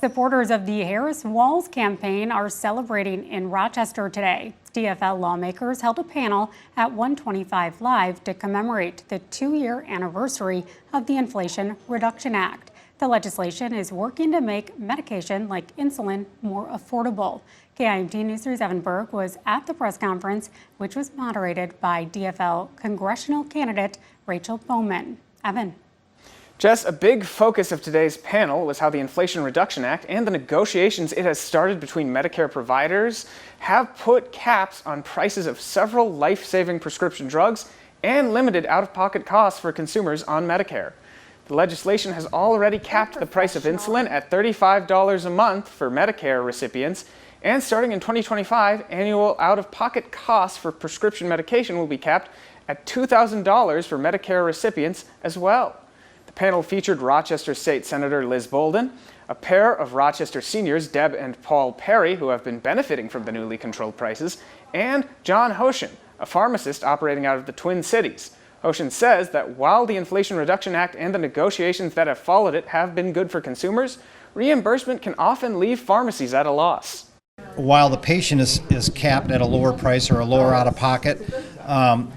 Supporters of the Harris Walls campaign are celebrating in Rochester today. DFL lawmakers held a panel at 125 Live to commemorate the 2-year anniversary of the Inflation Reduction Act. The legislation is working to make medication like insulin more affordable. KIMT News 3's Evan Berg was at the press conference, which was moderated by DFL congressional candidate Rachel Bowman. Evan. Jess, a big focus of today's panel was how the Inflation Reduction Act and the negotiations it has started between Medicare providers have put caps on prices of several life-saving prescription drugs and limited out-of-pocket costs for consumers on Medicare. The legislation has already capped the price of insulin at $35 a month for Medicare recipients, and starting in 2025, annual out-of-pocket costs for prescription medication will be capped at $2,000 for Medicare recipients as well. The panel featured Rochester State Senator Liz Bolden, a pair of Rochester seniors, Deb and Paul Perry, who have been benefiting from the newly controlled prices, and John Hoshin, a pharmacist operating out of the Twin Cities. Hoshin says that while the Inflation Reduction Act and the negotiations that have followed it have been good for consumers, reimbursement can often leave pharmacies at a loss. While the patient is capped at a lower price or a lower out-of-pocket,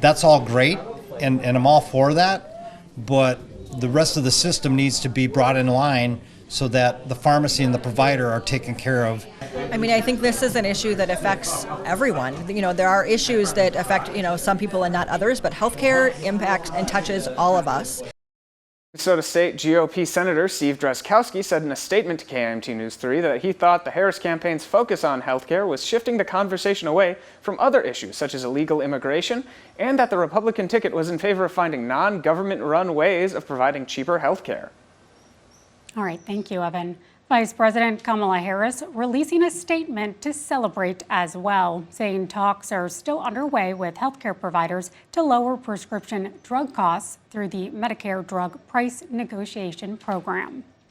that's all great, and I'm all for that, but the rest of the system needs to be brought in line so that the pharmacy and the provider are taken care of. I mean, I think this is an issue that affects everyone. You know, there are issues that affect, some people and not others, but healthcare impacts and touches all of us. Minnesota State GOP Senator Steve Drazkowski said in a statement to KIMT News 3 that he thought the Harris campaign's focus on healthcare was shifting the conversation away from other issues such as illegal immigration, and that the Republican ticket was in favor of finding non-government-run ways of providing cheaper healthcare. All right, thank you, Evan. Vice President Kamala Harris releasing a statement to celebrate as well, saying talks are still underway with healthcare providers to lower prescription drug costs through the Medicare drug price negotiation program.